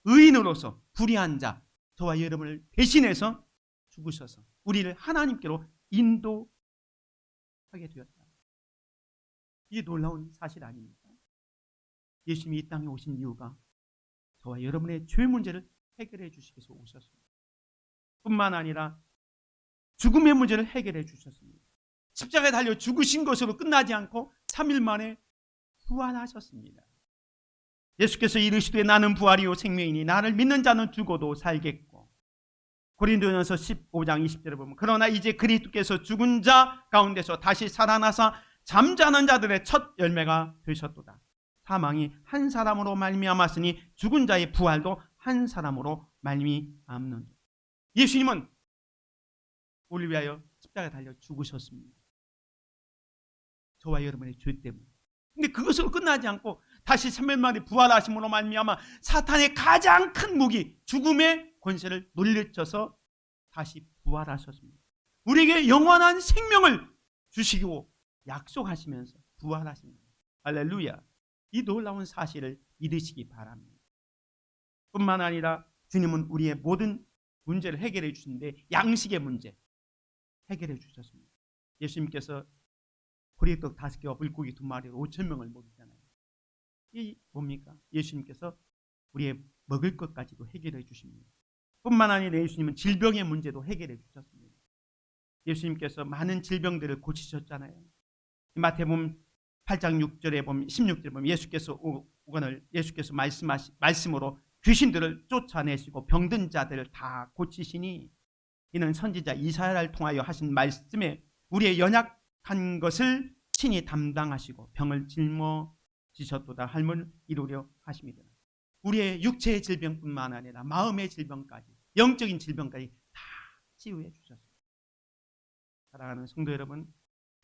의인으로서 불의한 자 저와 여러분을 대신해서 죽으셔서 우리를 하나님께로 인도하게 되었다. 이게 놀라운 사실 아닙니까? 예수님이 이 땅에 오신 이유가 저와 여러분의 죄 문제를 해결해 주시기 위해서 오셨습니다. 뿐만 아니라 죽음의 문제를 해결해 주셨습니다. 십자가에 달려 죽으신 것으로 끝나지 않고 3일 만에 부활하셨습니다. 예수께서 이르시되 나는 부활이요 생명이니 나를 믿는 자는 죽어도 살겠고 고린도전서 15장 20절에 보면 그러나 이제 그리스도께서 죽은 자 가운데서 다시 살아나사 잠자는 자들의 첫 열매가 되셨도다. 사망이 한 사람으로 말미암았으니 죽은 자의 부활도 한 사람으로 말미암는. 예수님은 우리를 위하여 십자가에 달려 죽으셨습니다. 저와 여러분의 죄 때문에. 근데 그것으로 끝나지 않고 다시 3일 만에 부활하심으로 말미암아 사탄의 가장 큰 무기 죽음의 권세를 물리쳐서 다시 부활하셨습니다. 우리에게 영원한 생명을 주시고 약속하시면서 부활하십니다. 할렐루야. 이 놀라운 사실을 믿으시기 바랍니다. 뿐만 아니라 주님은 우리의 모든 문제를 해결해 주시는데 양식의 문제 해결해 주셨습니다. 예수님께서 보리떡 5개와 물고기 2마리로 5,000명을 먹이잖아요. 이 뭡니까? 예수님께서 우리의 먹을 것까지도 해결해 주십니다. 뿐만 아니라 예수님은 질병의 문제도 해결해 주셨습니다. 예수님께서 많은 질병들을 고치셨잖아요. 마태복음 8장 6절에 보면 16절에 보면 예수께서 말씀으로 귀신들을 쫓아내시고 병든 자들을 다 고치시니 이는 선지자 이사야를 통하여 하신 말씀에 우리의 연약한 것을 친히 담당하시고 병을 짊어지셨도다 할문을 이루려 하십니다. 우리의 육체의 질병뿐만 아니라 마음의 질병까지 영적인 질병까지 다 치유해 주셨습니다. 사랑하는 성도 여러분,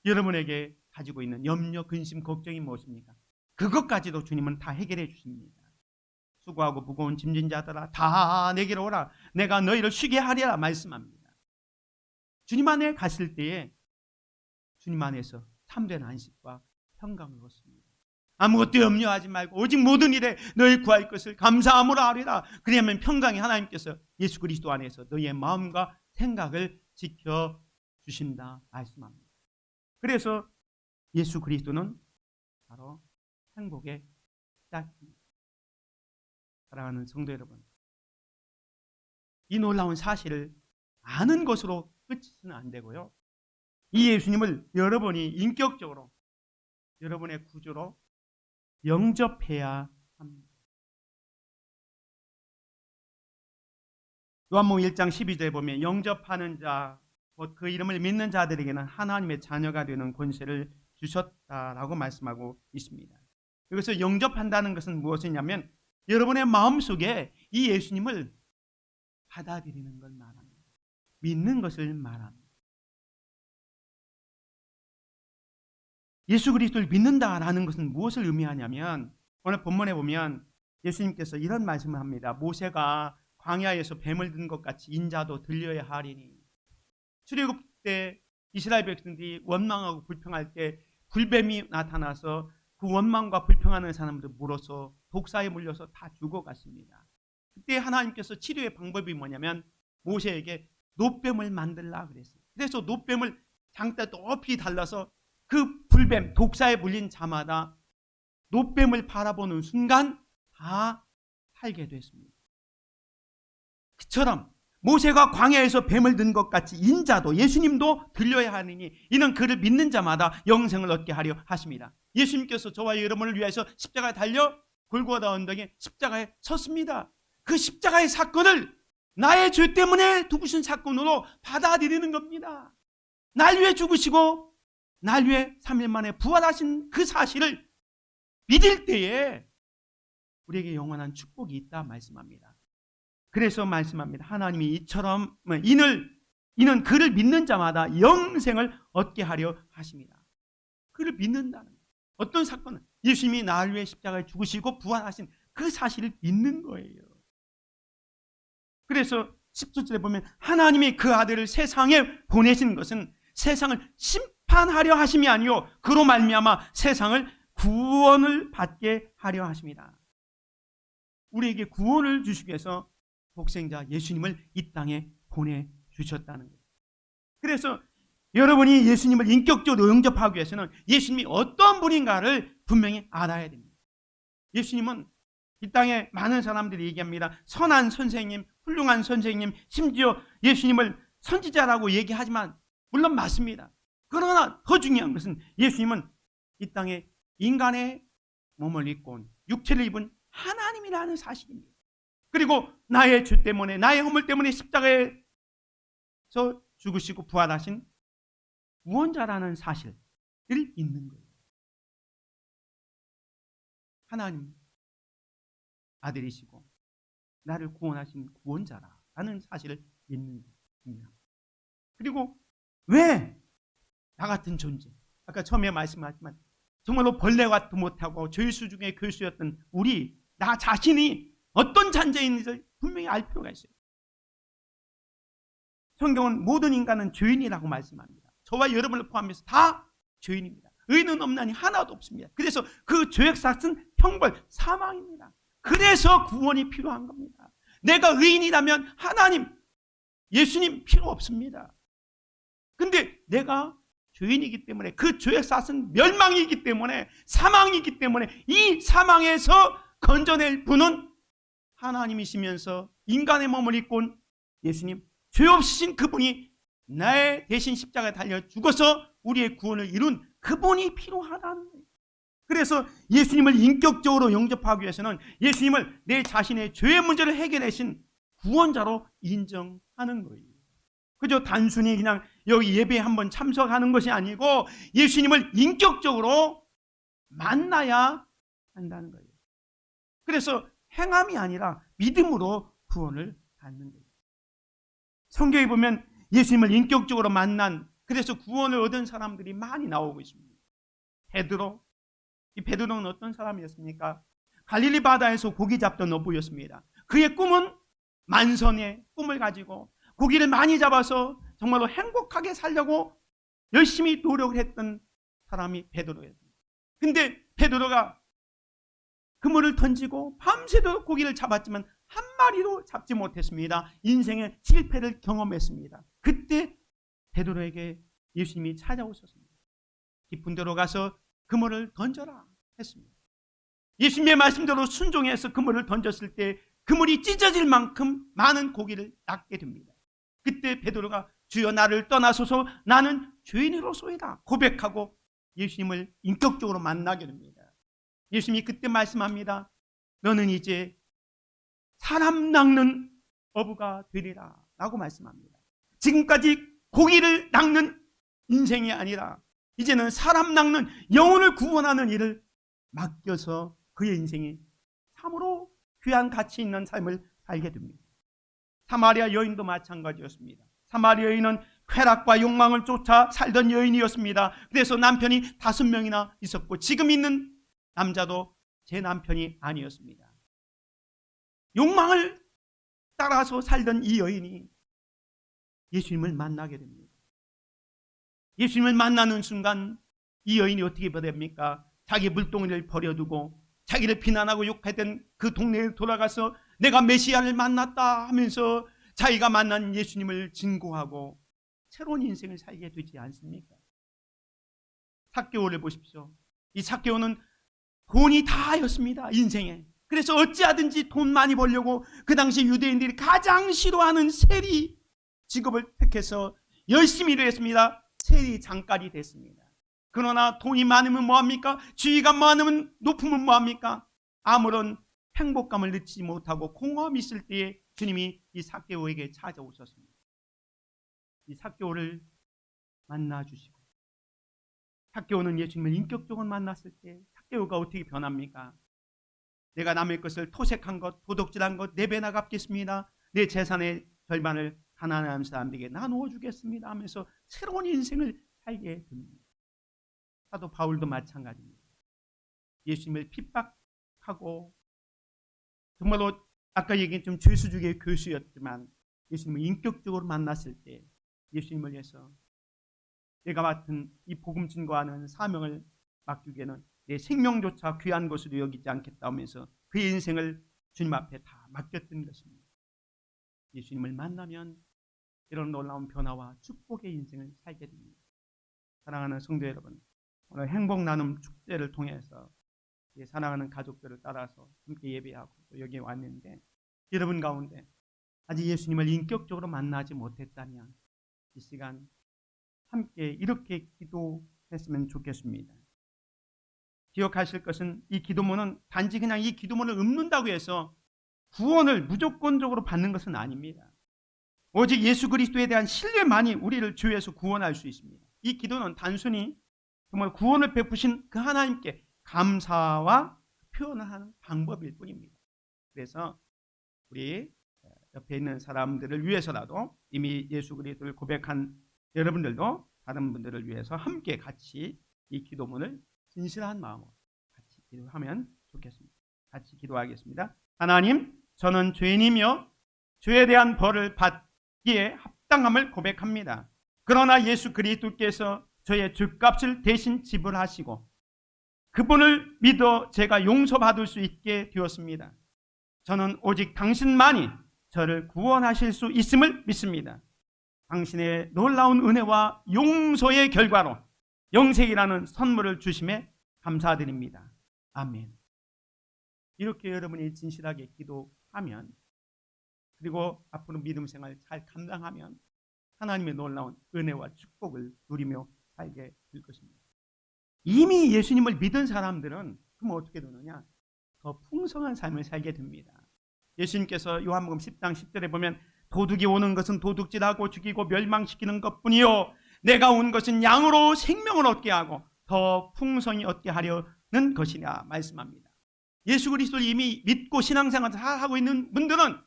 여러분에게 가지고 있는 염려, 근심, 걱정이 무엇입니까? 그것까지도 주님은 다 해결해 주십니다. 수고하고 무거운 짐진 자들아 다 내게로 오라. 내가 너희를 쉬게 하리라 말씀합니다. 주님 안에 갔을 때에 주님 안에서 참된 안식과 평강을 얻습니다. 아무것도 염려하지 말고 오직 모든 일에 너희 구할 것을 감사함으로 하리라. 그러면 평강이 하나님께서 예수 그리스도 안에서 너희의 마음과 생각을 지켜주신다 말씀합니다. 그래서 예수 그리스도는 바로 행복의 시작입니다. 사랑하는 성도 여러분, 이 놀라운 사실을 아는 것으로 끝이는 안 되고요. 이 예수님을 여러분이 인격적으로 여러분의 구주로 영접해야 합니다. 요한복음 1장 12절에 보면 영접하는 자, 곧 그 이름을 믿는 자들에게는 하나님의 자녀가 되는 권세를 주셨다라고 말씀하고 있습니다. 여기서 영접한다는 것은 무엇이냐면 여러분의 마음속에 이 예수님을 받아들이는 걸 말합니다. 믿는 것을 말합니다. 예수 그리스도를 믿는다라는 것은 무엇을 의미하냐면 오늘 본문에 보면 예수님께서 이런 말씀을 합니다. 모세가 광야에서 뱀을 든 것 같이 인자도 들려야 하리니. 출애굽 때 이스라엘 백성들이 원망하고 불평할 때 불뱀이 나타나서 그 원망과 불평하는 사람들 물어서 독사에 물려서 다 죽어갔습니다. 그때 하나님께서 치료의 방법이 뭐냐면 모세에게 놋뱀을 만들라 그랬어요. 그래서 놋뱀을 장대 높이 달라서 그 불뱀, 독사에 물린 자마다 노뱀을 바라보는 순간 다 살게 됐습니다. 그처럼 모세가 광야에서 뱀을 든 것 같이 인자도, 예수님도 들려야 하느니 이는 그를 믿는 자마다 영생을 얻게 하려 하십니다. 예수님께서 저와 여러분을 위해서 십자가에 달려 골고다 언덕에 십자가에 섰습니다. 그 십자가의 사건을 나의 죄 때문에 죽으신 사건으로 받아들이는 겁니다. 날 위해 죽으시고 날 위해 3일 만에 부활하신 그 사실을 믿을 때에 우리에게 영원한 축복이 있다 말씀합니다. 그래서 말씀합니다. 하나님이 이처럼 이는 그를 믿는 자마다 영생을 얻게 하려 하십니다. 그를 믿는다는 거예요. 어떤 사건은 예수님이 나를 위해 십자가에 죽으시고 부활하신 그 사실을 믿는 거예요. 그래서 10절에 보면 하나님이 그 아들을 세상에 보내신 것은 세상을 심판하려 하심이 아니요 그로 말미암아 세상을 구원을 받게 하려 하십니다. 우리에게 구원을 주시기 위해서 독생자 예수님을 이 땅에 보내주셨다는 거예요. 그래서 여러분이 예수님을 인격적으로 영접하기 위해서는 예수님이 어떤 분인가를 분명히 알아야 됩니다. 예수님은 이 땅에 많은 사람들이 얘기합니다. 선한 선생님, 훌륭한 선생님, 심지어 예수님을 선지자라고 얘기하지만 물론 맞습니다. 그러나 더 중요한 것은 예수님은 이 땅에 인간의 몸을 입고 온 육체를 입은 하나님이라는 사실입니다. 그리고 나의 죄 때문에, 나의 허물 때문에 십자가에서 죽으시고 부활하신 구원자라는 사실을 믿는 거예요. 하나님 아들이시고 나를 구원하신 구원자라는 사실을 믿는 겁니다. 그리고 왜 나 같은 존재, 아까 처음에 말씀하셨지만 정말로 벌레와도 못하고 죄수 중에 교수였던 나 자신이 어떤 잔재인지 분명히 알 필요가 있어요. 성경은 모든 인간은 죄인이라고 말씀합니다. 저와 여러분을 포함해서 다 죄인입니다. 의인은 없나니 하나도 없습니다. 그래서 그 죄의 삭은 형벌, 사망입니다. 그래서 구원이 필요한 겁니다. 내가 의인이라면 하나님, 예수님 필요 없습니다. 근데 내가 죄인이기 때문에 그 죄의 삭은 멸망이기 때문에, 사망이기 때문에 이 사망에서 건져낼 분은 하나님이시면서 인간의 몸을 입고 온 예수님, 죄 없으신 그분이 나의 대신 십자가에 달려 죽어서 우리의 구원을 이룬 그분이 필요하다는 거예요. 그래서 예수님을 인격적으로 영접하기 위해서는 예수님을 내 자신의 죄의 문제를 해결하신 구원자로 인정하는 거예요. 그저 단순히 그냥 여기 예배에 한번 참석하는 것이 아니고 예수님을 인격적으로 만나야 한다는 거예요. 그래서 행함이 아니라 믿음으로 구원을 받는 거예요. 성경에 보면 예수님을 인격적으로 만난, 그래서 구원을 얻은 사람들이 많이 나오고 있습니다. 베드로, 이 베드로는 어떤 사람이었습니까? 갈릴리 바다에서 고기 잡던 어부였습니다. 그의 꿈은 만선의 꿈을 가지고 고기를 많이 잡아서 정말로 행복하게 살려고 열심히 노력을 했던 사람이 베드로였습니다. 근데 베드로가 그물을 던지고 밤새도록 고기를 잡았지만 한 마리도 잡지 못했습니다. 인생의 실패를 경험했습니다. 그때 베드로에게 예수님이 찾아오셨습니다. 깊은 데로 가서 그물을 던져라 했습니다. 예수님의 말씀대로 순종해서 그물을 던졌을 때 그물이 찢어질 만큼 많은 고기를 낚게 됩니다. 그때 베드로가 주여 나를 떠나소서 나는 죄인으로소이다 고백하고 예수님을 인격적으로 만나게 됩니다. 예수님이 그때 말씀합니다. 너는 이제 사람 낚는 어부가 되리라 라고 말씀합니다. 지금까지 고기를 낚는 인생이 아니라 이제는 사람 낚는, 영혼을 구원하는 일을 맡겨서 그의 인생이 참으로 귀한 가치 있는 삶을 살게 됩니다. 사마리아 여인도 마찬가지였습니다. 사마리아 여인은 쾌락과 욕망을 쫓아 살던 여인이었습니다. 그래서 남편이 5명이나 있었고 지금 있는 남자도 제 남편이 아니었습니다. 욕망을 따라서 살던 이 여인이 예수님을 만나게 됩니다. 예수님을 만나는 순간 이 여인이 어떻게 됩니까? 자기 물동이를 버려두고 자기를 비난하고 욕했던 그 동네에 돌아가서 내가 메시아를 만났다 하면서 자기가 만난 예수님을 증거하고 새로운 인생을 살게 되지 않습니까? 삭개오를 보십시오. 이 삭개오는 돈이 다였습니다. 인생에. 그래서 어찌하든지 돈 많이 벌려고 그 당시 유대인들이 가장 싫어하는 세리 직업을 택해서 열심히 일을 했습니다. 세리 장깔이 됐습니다. 그러나 돈이 많으면 뭐합니까? 지위가 많으면 높으면 뭐합니까? 아무런 행복감을 느끼지 못하고 공허함이 있을 때에 주님이 이 삭개오에게 찾아오셨습니다. 이 삭개오를 만나주시고, 삭개오는 예수님을 인격적으로 만났을 때 삭개오가 어떻게 변합니까? 내가 남의 것을 토색한 것, 도둑질한 것 4배나 갚겠습니다. 내 재산의 절반을 가난한 사람들에게 나누어 주겠습니다 하면서 새로운 인생을 살게 됩니다. 사도 바울도 마찬가지입니다. 예수님을 핍박하고 정말로 아까 얘기했던 죄수중의 교수였지만 예수님을 인격적으로 만났을 때 예수님을 위해서 내가 맡은 이 복음 증거하는 사명을 맡기기에는 내 생명조차 귀한 것으로 여기지 않겠다 하면서 그의 인생을 주님 앞에 다 맡겼던 것입니다. 예수님을 만나면 이런 놀라운 변화와 축복의 인생을 살게 됩니다. 사랑하는 성도 여러분, 오늘 행복 나눔 축제를 통해서 사랑하는 가족들을 따라서 함께 예배하고 또 여기에 왔는데, 여러분 가운데 아직 예수님을 인격적으로 만나지 못했다면 이 시간 함께 이렇게 기도했으면 좋겠습니다. 기억하실 것은 이 기도문은 단지 그냥 이 기도문을 읊는다고 해서 구원을 무조건적으로 받는 것은 아닙니다. 오직 예수 그리스도에 대한 신뢰만이 우리를 죄에서 구원할 수 있습니다. 이 기도는 단순히 정말 구원을 베푸신 그 하나님께 감사와 표현을 하는 방법일 뿐입니다. 그래서 우리 옆에 있는 사람들을 위해서라도 이미 예수 그리스도를 고백한 여러분들도 다른 분들을 위해서 함께 같이 이 기도문을 진실한 마음으로 같이 기도하면 좋겠습니다. 같이 기도하겠습니다. 하나님, 저는 죄인이며 죄에 대한 벌을 받기에 합당함을 고백합니다. 그러나 예수 그리스도께서 저의 죄값을 대신 지불하시고 그분을 믿어 제가 용서받을 수 있게 되었습니다. 저는 오직 당신만이 저를 구원하실 수 있음을 믿습니다. 당신의 놀라운 은혜와 용서의 결과로 영생이라는 선물을 주심에 감사드립니다. 아멘. 이렇게 여러분이 진실하게 기도하면, 그리고 앞으로 믿음 생활 잘 감당하면 하나님의 놀라운 은혜와 축복을 누리며 살게 될 것입니다. 이미 예수님을 믿은 사람들은 그럼 어떻게 되느냐? 더 풍성한 삶을 살게 됩니다. 예수님께서 요한복음 10장 10절에 보면 도둑이 오는 것은 도둑질하고 죽이고 멸망시키는 것뿐이요 내가 온 것은 양으로 생명을 얻게 하고 더 풍성히 얻게 하려는 것이냐 말씀합니다. 예수 그리스도를 이미 믿고 신앙생활을 하고 있는 분들은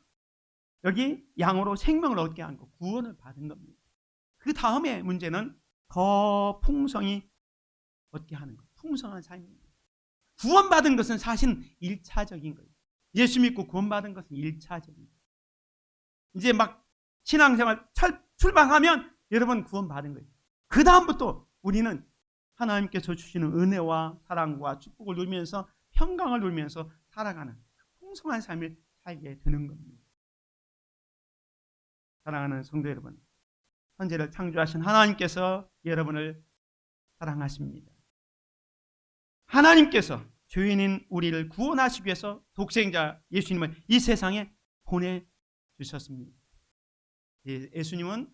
여기 양으로 생명을 얻게 한 것, 구원을 받은 겁니다. 그 다음에 문제는 더 풍성히 얻게 하는 것, 풍성한 삶입니다. 구원받은 것은 사실 1차적인 거예요. 예수 믿고 구원받은 것은 1차적인 거예요. 이제 막 신앙생활 출발하면 여러분 구원받은 거예요. 그 다음부터 우리는 하나님께서 주시는 은혜와 사랑과 축복을 누리면서 평강을 누리면서 살아가는 풍성한 삶을 살게 되는 겁니다. 사랑하는 성도 여러분, 현재를 창조하신 하나님께서 여러분을 사랑하십니다. 하나님께서 죄인인 우리를 구원하시기 위해서 독생자 예수님을 이 세상에 보내주셨습니다. 예수님은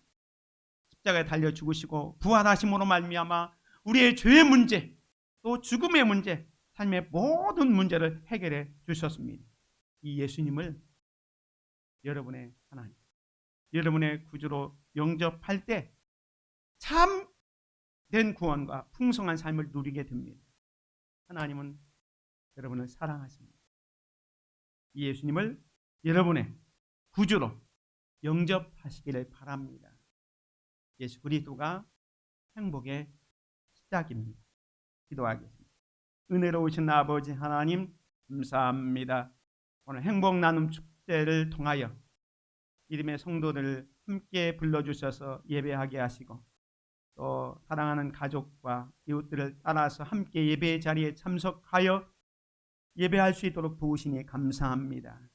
십자가에 달려 죽으시고 부활하심으로 말미암아 우리의 죄의 문제, 또 죽음의 문제, 삶의 모든 문제를 해결해 주셨습니다. 이 예수님을 여러분의 하나님, 여러분의 구주로 영접할 때 참된 구원과 풍성한 삶을 누리게 됩니다. 하나님은 여러분을 사랑하십니다. 이 예수님을 여러분의 구주로 영접하시기를 바랍니다. 예수 그리스도가 행복의 시작입니다. 기도하겠습니다. 은혜로우신 아버지 하나님, 감사합니다. 오늘 행복 나눔 축제를 통하여 이름의 성도들을 함께 불러주셔서 예배하게 하시고 또 사랑하는 가족과 이웃들을 따라서 함께 예배의 자리에 참석하여 예배할 수 있도록 도우시니 감사합니다.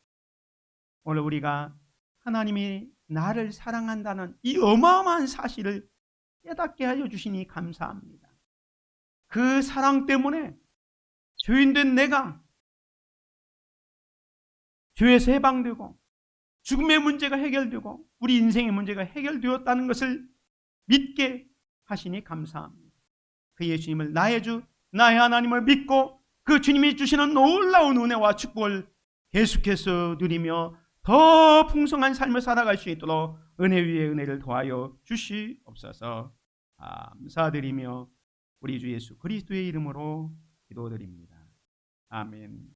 오늘 우리가 하나님이 나를 사랑한다는 이 어마어마한 사실을 깨닫게 하여 주시니 감사합니다. 그 사랑 때문에 죄인된 내가 죄에서 해방되고 죽음의 문제가 해결되고 우리 인생의 문제가 해결되었다는 것을 믿게 하시니 감사합니다. 그 예수님을 나의 주, 나의 하나님을 믿고 그 주님이 주시는 놀라운 은혜와 축복을 계속해서 누리며 더 풍성한 삶을 살아갈 수 있도록 은혜 위에 은혜를 더하여 주시옵소서. 감사드리며 우리 주 예수 그리스도의 이름으로 기도드립니다. 아멘.